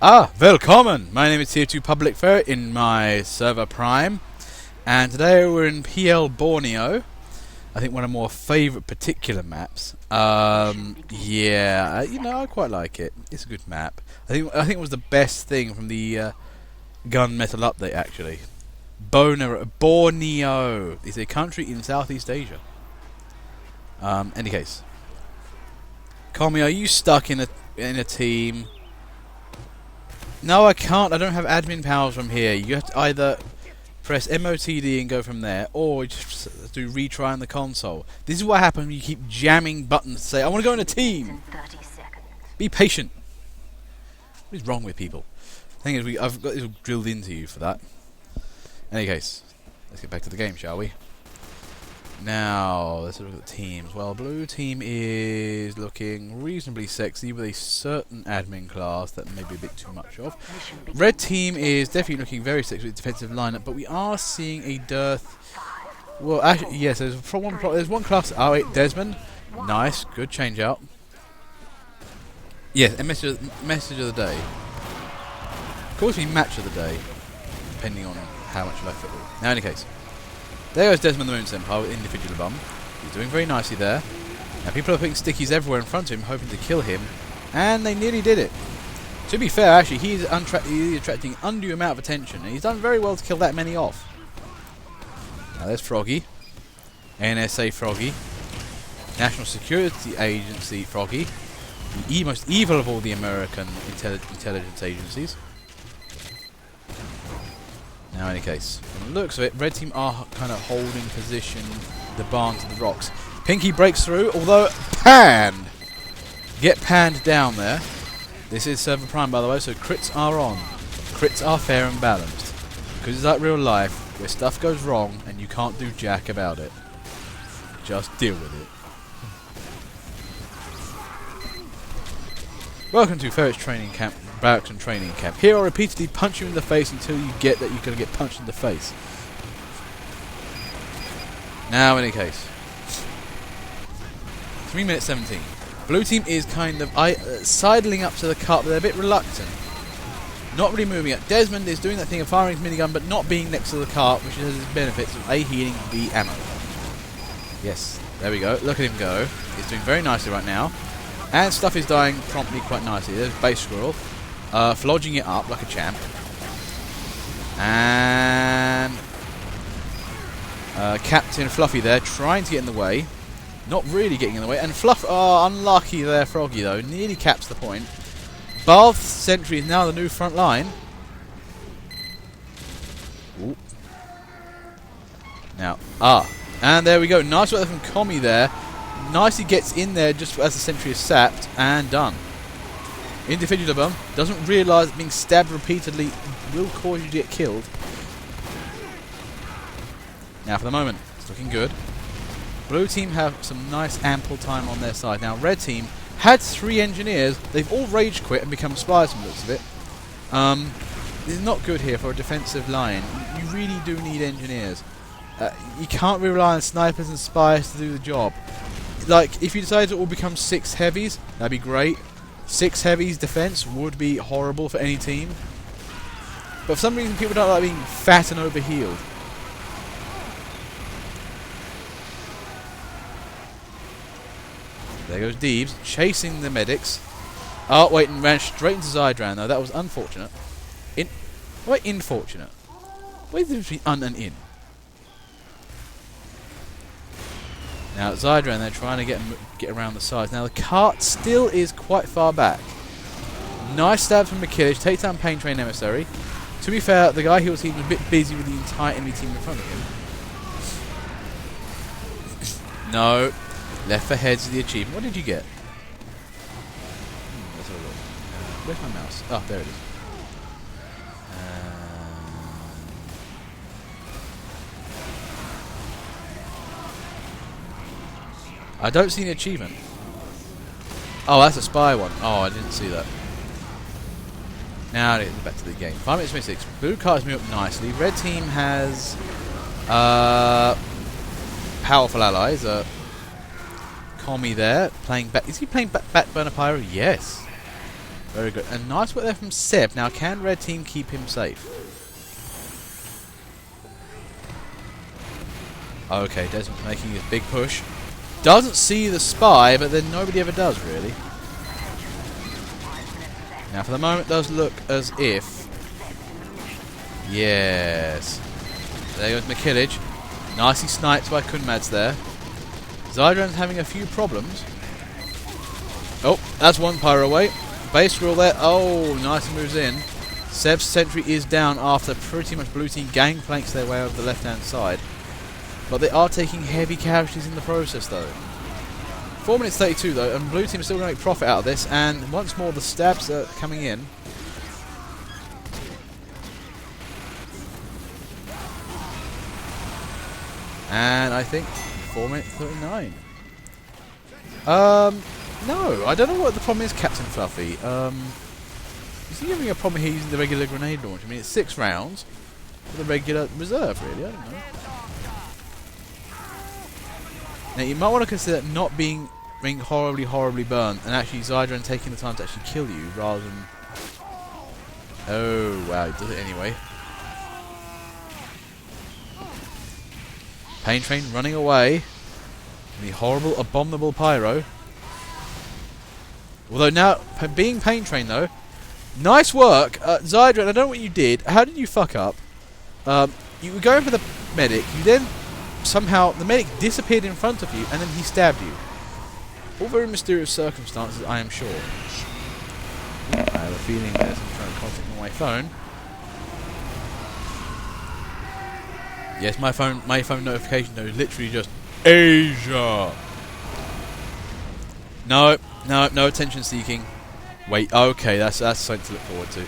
Willkommen! My name is Tier 2 Public Ferret in my server Prime, and today we're in PL Borneo. I think one of my more favourite particular maps. Yeah, I quite like it. It's a good map. I think it was the best thing from the gunmetal update actually. Borneo is a country in Southeast Asia. Any case, Comi, are you stuck in a team? No, I can't. I don't have admin powers from here. You have to either press MOTD and go from there, or just do retry on the console. This is what happens when you keep jamming buttons to say, I want to go in a team. Be patient. What is wrong with people? The thing is, I've got this drilled into you for that. In any case, let's get back to the game, shall we? Now, let's look at the teams. Well, blue team is looking reasonably sexy with a certain admin class that may be a bit too much of. Red team is definitely looking very sexy with defensive lineup, but we are seeing a dearth. Well, actually, yes, there's one class. Oh, wait, Desmond. Nice, good change out. Yes, a message of the day. Of course, we match of the day, depending on how much you like football. Now, in any case. There goes Desmond the Moon Senpai with individual bum. He's doing very nicely there. Now people are putting stickies everywhere in front of him, hoping to kill him, and they nearly did it. To be fair, actually, he's attracting undue amount of attention, and he's done very well to kill that many off. Now there's Froggy, NSA Froggy, National Security Agency Froggy, the most evil of all the American intelligence agencies. Now, in any case, from the looks of it, red team are kind of holding position, the barn to the rocks. Pinky breaks through, although panned. Get panned down there. This is server Prime, by the way, so crits are on. Crits are fair and balanced. Because it's like real life, where stuff goes wrong and you can't do jack about it. Just deal with it. Welcome to Ferret's training camp. Barracks and training camp. Here I'll repeatedly punch you in the face until you get that you're going to get punched in the face. Now, in any case. 3 minutes 17. Blue team is kind of sidling up to the cart, but they're a bit reluctant. Not really moving it. Desmond is doing that thing of firing his minigun, but not being next to the cart, which has its benefits of A, healing, B, ammo. Yes, there we go. Look at him go. He's doing very nicely right now. And stuff is dying promptly quite nicely. There's Base Squirrel. Flodging it up like a champ. And Captain Fluffy there trying to get in the way. Not really getting in the way. And Fluff, unlucky there, Froggy though. Nearly caps the point. Bath Sentry is now the new front line. Ooh. Now, and there we go. Nice work from Commie there. Nicely gets in there just as the sentry is sapped and done. Individual bum doesn't realise that being stabbed repeatedly will cause you to get killed. Now for the moment, it's looking good. Blue team have some nice ample time on their side. Now red team had 3 engineers. They've all rage quit and become spies from the looks of it. This is not good here for a defensive line. You really do need engineers. You can't rely on snipers and spies to do the job. Like, if you decide to all become 6 heavies, that'd be great. 6 heavies defense would be horrible for any team. But for some reason, people don't like being fat and overhealed. There goes Deebs, chasing the medics. Oh, wait, and ran straight into Zydran, though. That was unfortunate. Wait, unfortunate? What is the difference between un and in? Now Zydran, they're trying to get around the sides. Now the cart still is quite far back. Nice stab from McKillich, takes down Pain Train Emissary. To be fair, the guy he was a bit busy with the entire enemy team in front of him. No, left for heads is the achievement. What did you get? Let's have a look. Where's my mouse? Oh, there it is. I don't see an achievement. Oh, that's a spy one. Oh, I didn't see that. Now let's get back to the game. 5 minutes 26. Blue cards me up nicely. Red team has powerful allies. Commie there playing back. Is he playing Backburner Pyro? Yes. Very good. And nice work there from Seb. Now, can red team keep him safe? Okay, Desmond's making his big push. Doesn't see the spy, but then nobody ever does, really. Now, for the moment, it does look as if... Yes. There goes McKillage. Nicely sniped by Kunmads there. Zydran's having a few problems. Oh, that's one pyro away. Base drill there. Oh, nicely moves in. Seb's sentry is down after pretty much blue team gangplanks their way over the left-hand side. But they are taking heavy casualties in the process, though. 4 minutes 32, though, and blue team is still going to make profit out of this. And once more, the stabs are coming in. And I think 4 minutes 39. No, I don't know what the problem is, Captain Fluffy. Is he having a problem here using the regular grenade launch? I mean, it's 6 rounds for the regular reserve, really. I don't know. Now, you might want to consider not being horribly, horribly burned, and actually Zydran taking the time to actually kill you rather than... Oh, wow, he does it anyway. Pain Train running away. The horrible, abominable pyro. Although now, being Pain Train though, nice work, Zydran. I don't know what you did. How did you fuck up? You were going for the medic. You then somehow the medic disappeared in front of you, and then he stabbed you. All very mysterious circumstances, I am sure. I have a feeling there's some trying to contact on my phone. Yes, my phone notification though is literally just Asia. No attention seeking. Wait, okay, that's something to look forward to.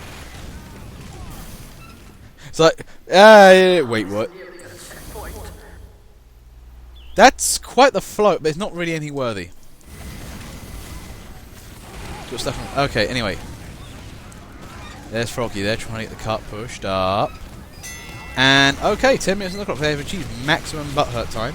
It's like, wait, what? That's quite the float, but it's not really anything worthy. Got stuff on, okay, anyway. There's Froggy there trying to get the cart pushed up. And, okay, 10 minutes on the clock. They've achieved maximum butt hurt time.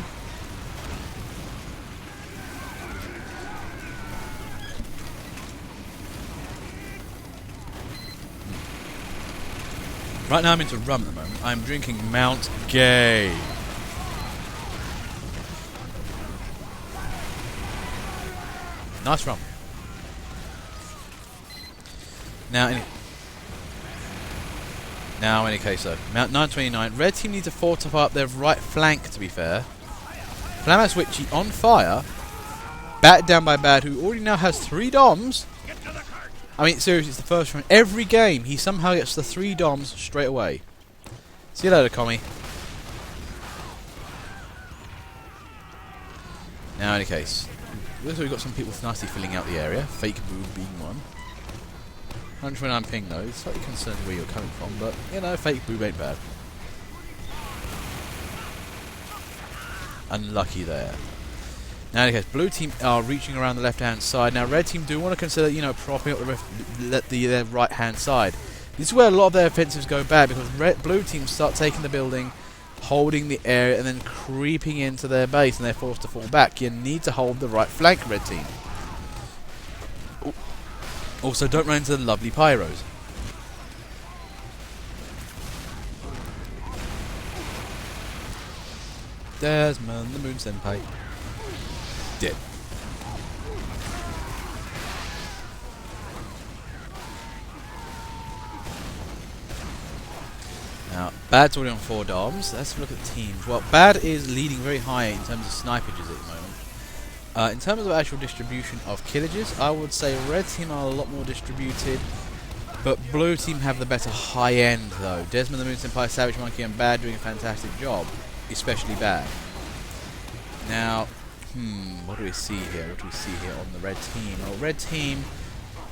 Right now I'm into rum at the moment. I'm drinking Mount Gay. Nice rum. Now, in any case though, Mount 929, red team need to fortify up their right flank, to be fair. Flamas Witchy on fire, batted down by Bad, who already now has 3 DOMs. I mean, seriously, it's the first round. Every game, he somehow gets the 3 DOMs straight away. See you later, Commie. Now, in any case, looks like we've got some people nicely filling out the area. Fake Boob being one. 129 ping though, it's slightly concerned where you're coming from, but, you know, Fake Boob ain't bad. Unlucky there. Now, in any case, blue team are reaching around the left-hand side. Now, red team do want to consider, you know, propping up their right-hand side. This is where a lot of their offensives go bad, because blue teams start taking the building, holding the area, and then creeping into their base, and they're forced to fall back. You need to hold the right flank, red team. Also, don't run into the lovely pyros. Desmond, the Moon Senpai. Dead. Now, Bad's already on 4 DOMs. Let's look at the teams. Well, Bad is leading very high in terms of snipages at the moment. In terms of actual distribution of killages, I would say red team are a lot more distributed, but blue team have the better high end though. Desmond the Moon Senpai, Savage Monkey and Bad doing a fantastic job, especially Bad. Now, what do we see here? What do we see here on the red team? Well, red team,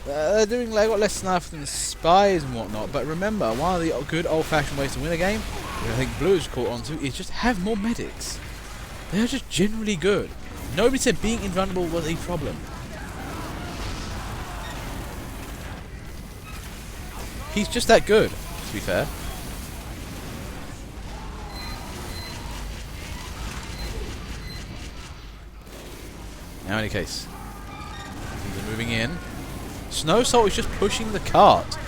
they're doing like got less snuff than spies and whatnot, but remember, one of the good old-fashioned ways to win a game, which I think Blue's caught onto, is just have more medics. They're just generally good. Nobody said being invulnerable was a problem. He's just that good, to be fair. Now, in any case, things are moving in. Snow Soul is just pushing the cart.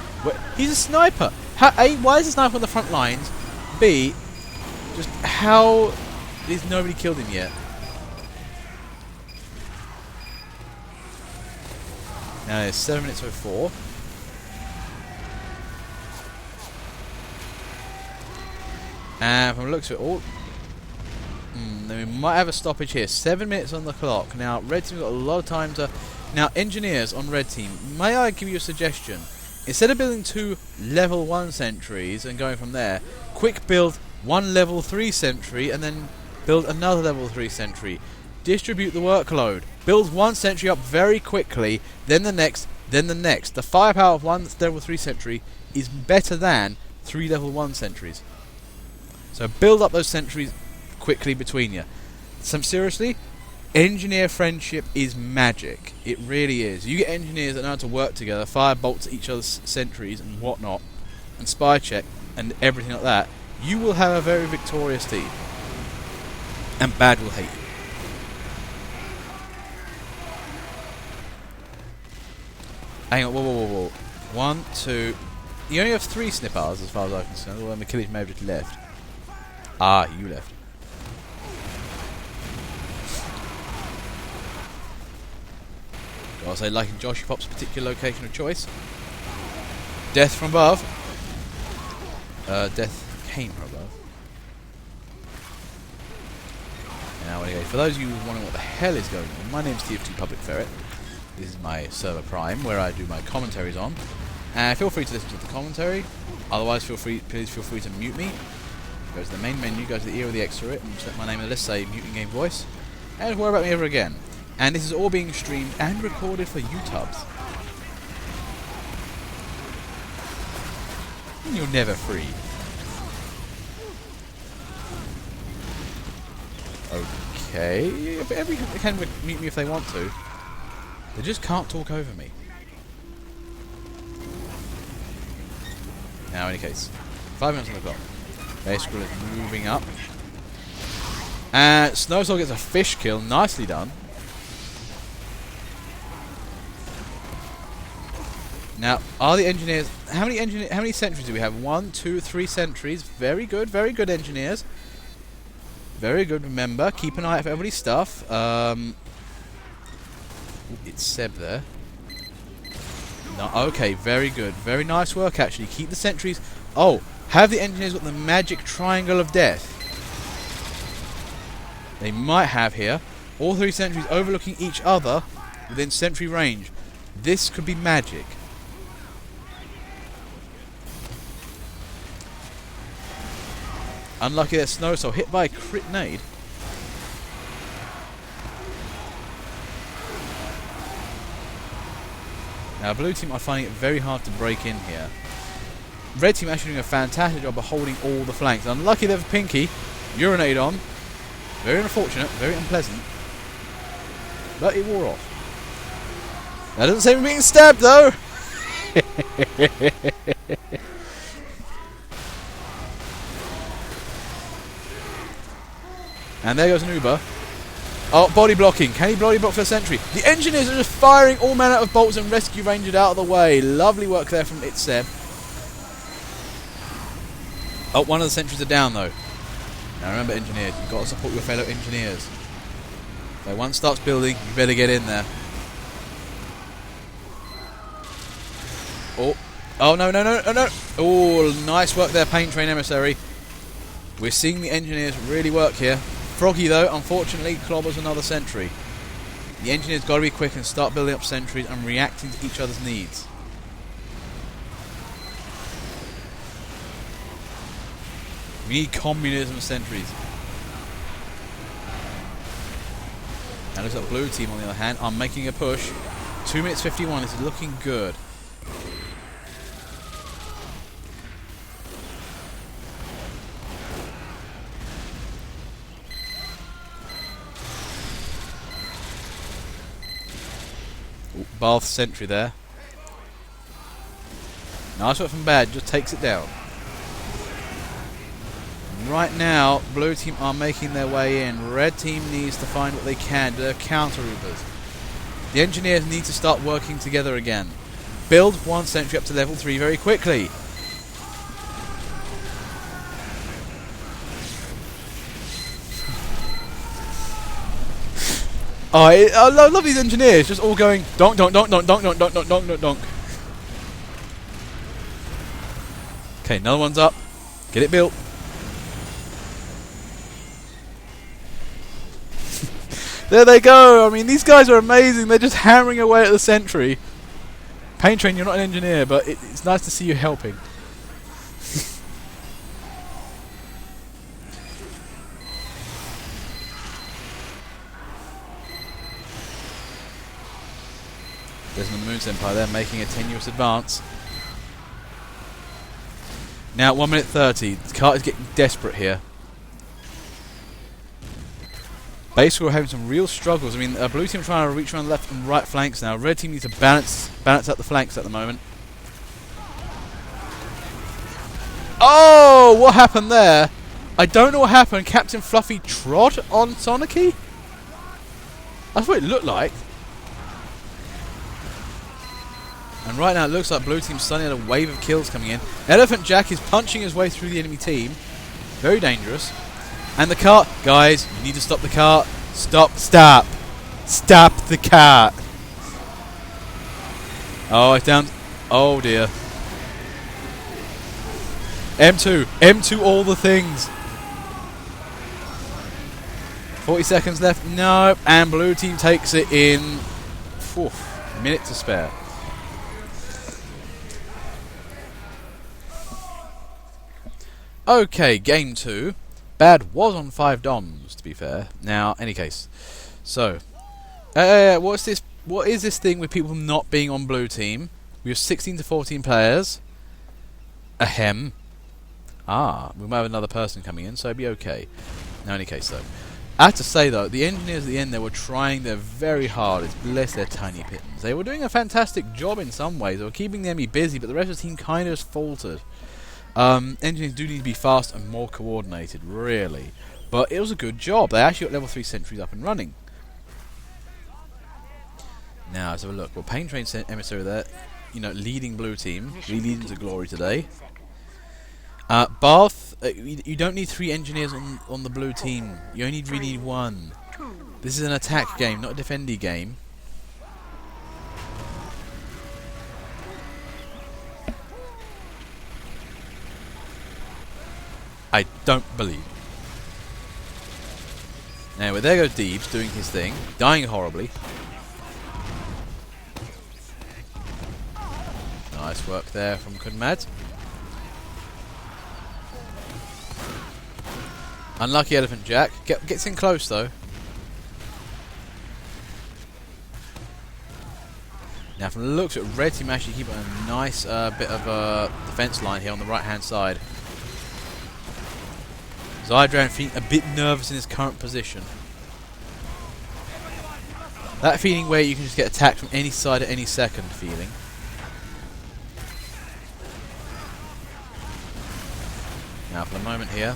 He's a sniper. A, why is the sniper on the front lines? B, just how is nobody killed him yet? Now it's 7 minutes 04. And from the looks of it all, then we might have a stoppage here. 7 minutes on the clock. Now, red team's got a lot of time to... Now, engineers on red team, may I give you a suggestion? Instead of building 2 level 1 sentries and going from there, quick build 1 level 3 sentry and then build another level 3 sentry. Distribute the workload. Build 1 sentry up very quickly, then the next, then the next. The firepower of 1 level 3 sentry is better than 3 level 1 sentries. So build up those sentries quickly between you. Seriously, engineer friendship is magic. It really is. You get engineers that know how to work together, fire bolts at each other's sentries and whatnot, and spy check and everything like that, you will have a very victorious team. And bad will hate you. Hang on, whoa. 1, 2... You only have 3 snippers as far as I'm concerned, although McKillich may have just left. Ah, you left. Gotta say, liking Joshy Pop's particular location of choice. Death from above. Death came from above. Now, anyway, for those of you wondering what the hell is going on, my name's TF2 Public Ferret. This is my server Prime, where I do my commentaries on. And feel free to listen to the commentary. Otherwise, please feel free to mute me. Go to the main menu, go to the ear of the X through it, and select my name in the list, say mute in game voice, and don't worry about me ever again. And this is all being streamed and recorded for YouTubes. And you're never free. Okay, everyone can mute me if they want to. They just can't talk over me. Now, in any case, 5 minutes on the clock. Base Grill is moving up. And Snowsoul gets a fish kill. Nicely done. Now, are the engineers... How many sentries do we have? 1, 2, 3 sentries. Very good engineers. Very good, remember. Keep an eye out for everybody's stuff. It's Seb there. No, okay, very good. Very nice work, actually. Keep the sentries... Oh, have the engineers got the magic triangle of death? They might have here. All 3 sentries overlooking each other within sentry range. This could be magic. Unlucky that Snowsoul hit by a crit nade. Now, blue team are finding it very hard to break in here. Red team actually doing a fantastic job of holding all the flanks. Unlucky they have a Pinky. Urinate on. Very unfortunate, very unpleasant. But it wore off. That doesn't save me being stabbed, though! And there goes an Uber. Oh, body blocking. Can he body block for a sentry? The engineers are just firing all manner of bolts and rescue rangers out of the way. Lovely work there from Seb. Oh, one of the sentries are down, though. Now remember, engineers, you've got to support your fellow engineers. So once starts building, you better get in there. Oh, no. Oh, nice work there, Paint Train Emissary. We're seeing the engineers really work here. Froggy, though, unfortunately, clobbers another sentry. The engineers got to be quick and start building up sentries and reacting to each other's needs. We need communism sentries. Now looks like blue team, on the other hand, are making a push. 2 minutes 51, this is looking good. Bath sentry there. Nice work from Bad, just takes it down. Right now, blue team are making their way in. Red team needs to find what they can. They're counter Ubers. The engineers need to start working together again. build one sentry up to level 3 very quickly. Oh, I love these engineers just all going donk donk donk donk donk donk donk donk donk donk donk. Okay, another one's up. Get it built. There they go. I mean, these guys are amazing. They're just hammering away at the sentry. Paint Train, you're not an engineer, but it's nice to see you helping. Desmond Moon Senpai there making a tenuous advance. Now 1 minute 30. The cart is getting desperate here. Base are having some real struggles. I mean, blue team trying to reach around the left and right flanks now. Red team needs to balance out the flanks at the moment. Oh, what happened there? I don't know what happened. Captain Fluffy trod on Sonicky? That's what it looked like. And right now it looks like blue team's suddenly had a wave of kills coming in. Elephant Jack is punching his way through the enemy team. Very dangerous. And the cart, guys, you need to stop the cart. Stop the cart. Oh, it's down. Oh dear. M2 all the things. 40 seconds left. No, and blue team takes it in. Minute to spare. Okay, game 2. Bad was on 5 DOMs, to be fair. Now, any case. So, what is this thing with people not being on blue team? We have 16 to 14 players. Ahem. Ah, we might have another person coming in, so it'll be okay. Now, any case, though. I have to say, though, the engineers at the end, they were trying their very hardest. Bless their tiny pittance. They were doing a fantastic job in some ways. They were keeping the enemy busy, but the rest of the team kind of just faltered. Engineers do need to be fast and more coordinated, really. But it was a good job. They actually got level 3 sentries up and running. Now, let's have a look. Well, Pain Train emissary there, you know, leading blue team, leading to glory today. Bath, you don't need 3 engineers on the blue team. You only really need 1. This is an attack game, not a defendy game. I don't believe. Anyway, there goes Deebs doing his thing, dying horribly. Nice work there from Kunmad. Unlucky Elephant Jack. Gets in close though. Now from the looks at red team actually keep a nice bit of a defense line here on the right hand side. Zydran feeling a bit nervous in his current position. That feeling where you can just get attacked from any side at any second feeling. Now for the moment here,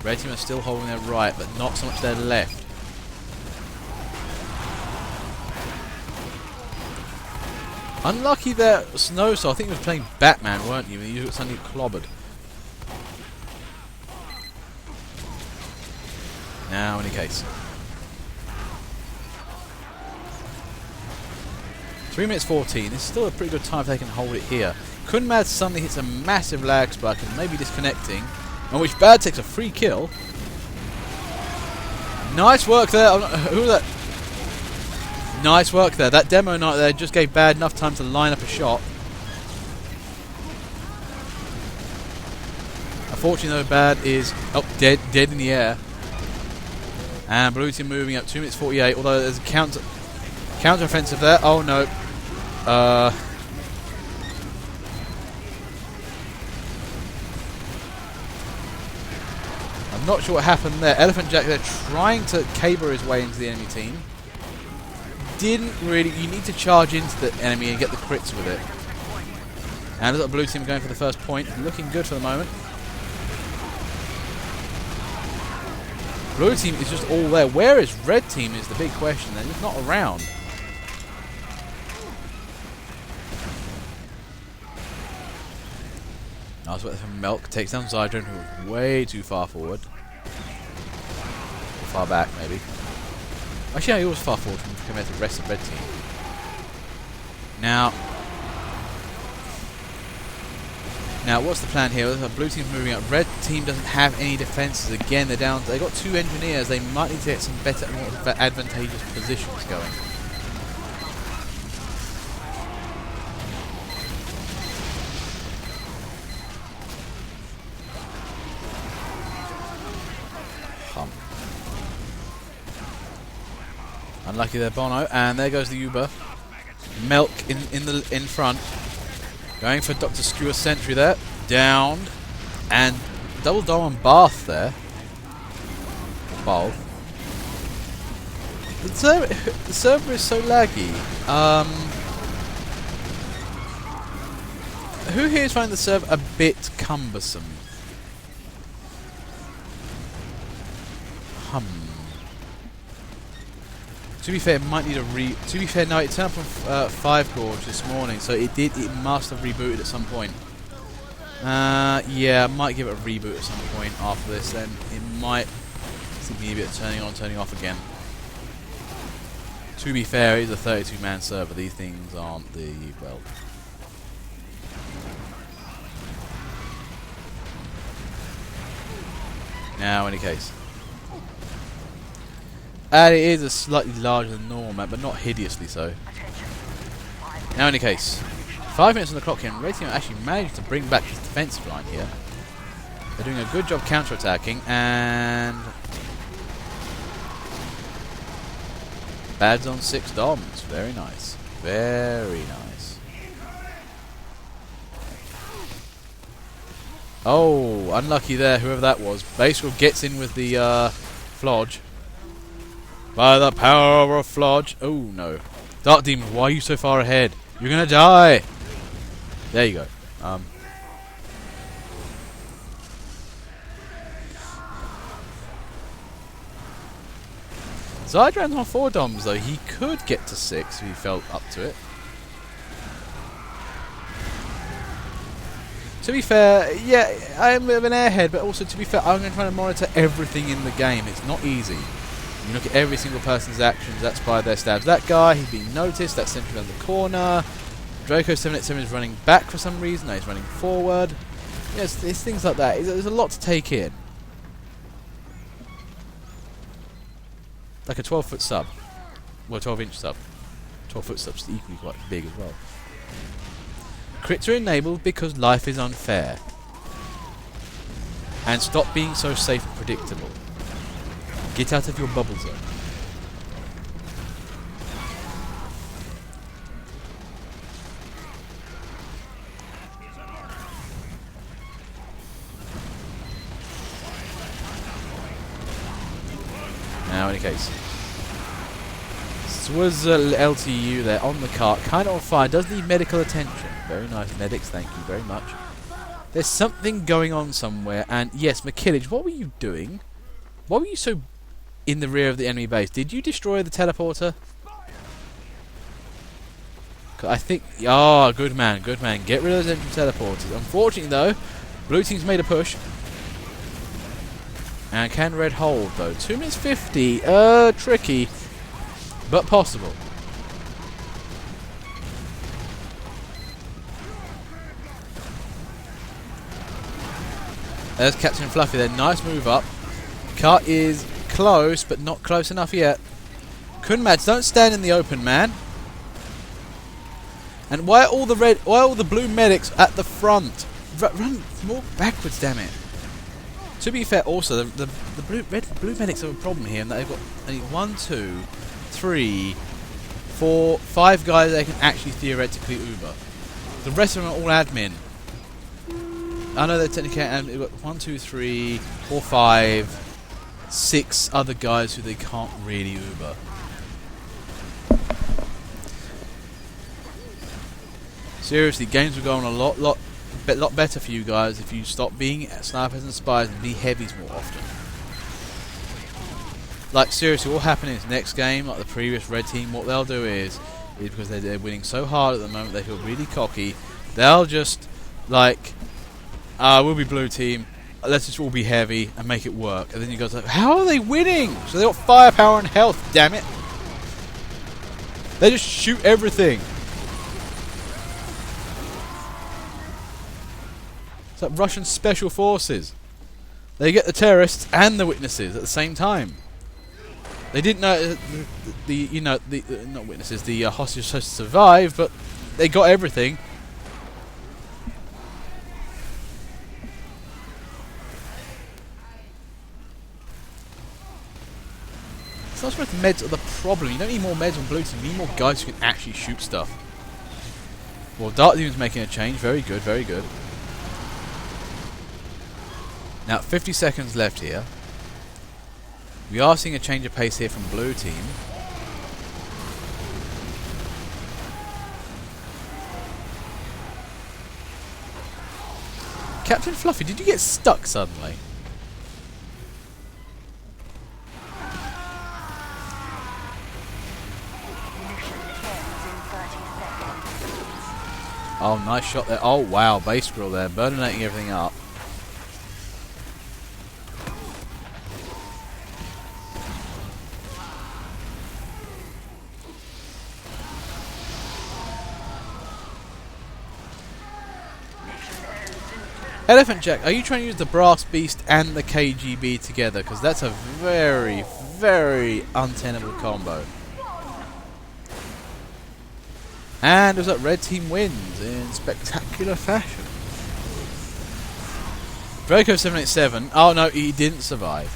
red team are still holding their right, but not so much their left. Unlucky there, Snowsaw. I think he was playing Batman, weren't you? You got suddenly clobbered. Now, in any case. 3 minutes 14. This is still a pretty good time if they can hold it here. Kunmad suddenly hits a massive lag spike and maybe disconnecting, on which Bad takes a free kill. Nice work there. Who was that? Nice work there. That demo knight there just gave Bad enough time to line up a shot. Unfortunately, though, Bad is dead in the air. And blue team moving up 2 minutes 48. Although there's a counter offensive there. Oh no. I'm not sure what happened there. Elephant Jack there trying to caber his way into the enemy team. Didn't really. You need to charge into the enemy and get the crits with it. And looks like blue team going for the first point. Looking good for the moment. Blue team is just all there. Where is red team is the big question. They're just not around. I was waiting for Milk. Takes down Zydron, who was way too far forward. Far back, maybe. Actually, no, he was far forward compared to the rest of the red team. Now, what's the plan here? The blue team's moving up. Red team doesn't have any defenses. Again, they're down. They've got 2 engineers. They might need to get some better, more advantageous positions going. Unlucky there, Bono, and there goes the Uber. Milk in front. Going for Dr. Skewer Sentry there. Downed. And double dom on Bath there. Bath. The server is so laggy. Who here is finding the server a bit cumbersome? To be fair, it might need a To be fair, no, it turned up on 5 Gorge this morning, so it must have rebooted at some point. Yeah, I might give it a reboot at some point after this, then it might see a bit of turning on, turning off again. To be fair, it is a 32-man server. These things aren't well. Now, in any case. And it is a slightly larger than normal map, but not hideously so. Now, in any case, 5 minutes on the clock here, and Red Team actually managed to bring back this defensive line here. They're doing a good job counter-attacking, and Bads on 6 doms. Very nice. Very nice. Oh, unlucky there, whoever that was. Basewell gets in with the Flodge. By the power of Flodge. Oh, no. Dark Demon, why are you so far ahead? You're going to die. There you go. Zydran's on 4 doms, though. He could get to 6 if he felt up to it. To be fair, yeah, I am a bit of an airhead, but also, to be fair, I'm going to try to monitor everything in the game. It's not easy. You look at every single person's actions. That's by their stabs. That guy, he's being noticed. That's sentry around the corner. Draco 787 is running back for some reason. No, he's running forward. Yes, it's things like that. There's a lot to take in. Like a 12-foot sub. Well, 12-inch sub. 12-foot sub's equally quite big as well. Crits are enabled because life is unfair. And stop being so safe and predictable. Get out of your bubble zone. Now, in any case, Swizzle LTU there on the cart, kind of on fire, does need medical attention. Very nice, medics, thank you very much. There's something going on somewhere, and yes, McKillage, what were you doing? Why were you so in the rear of the enemy base? Did you destroy the teleporter? I think... Ah, good man, good man. Get rid of those engine teleporters. Unfortunately, though, blue team's made a push. And can red hold, though? 2 minutes 50. Tricky. But possible. There's Captain Fluffy there. Nice move up. Cart is close, but not close enough yet. Kunmads, don't stand in the open, man. And why are all the blue medics at the front? Run more backwards, damn it. To be fair, also the blue medics have a problem here, and they've got only 1, 2, 3, 4, 5 guys they can actually theoretically Uber. The rest of them are all admin. I know they're technically, and they've got 1, 2, 3, 4, 5, 6 other guys who they can't really Uber. Seriously, games will go on a lot better for you guys if you stop being snipers and spies and be heavies more often. Like, seriously, what will happen is next game, like the previous red team, what they'll do is because they're winning so hard at the moment, they feel really cocky, they'll just, like, We'll be blue team. Let's just all be heavy and make it work. And then you guys are like, how are they winning? So they got firepower and health, damn it. They just shoot everything. It's like Russian special forces. They get the terrorists and the witnesses at the same time. They didn't know not witnesses, the hostages supposed to survive, but they got everything. It's not supposed meds are the problem. You don't need more meds on blue team. You need more guys who can actually shoot stuff. Well, dark team's making a change. Very good, very good. Now, 50 seconds left here. We are seeing a change of pace here from blue team. Captain Fluffy, did you get stuck suddenly? Oh, nice shot there. Oh, wow. Base grill there. Burninating everything up. Elephant Jack, are you trying to use the Brass Beast and the KGB together? Because that's a very, very untenable combo. And it was like red team wins in spectacular fashion. Draco 787. Oh no, he didn't survive.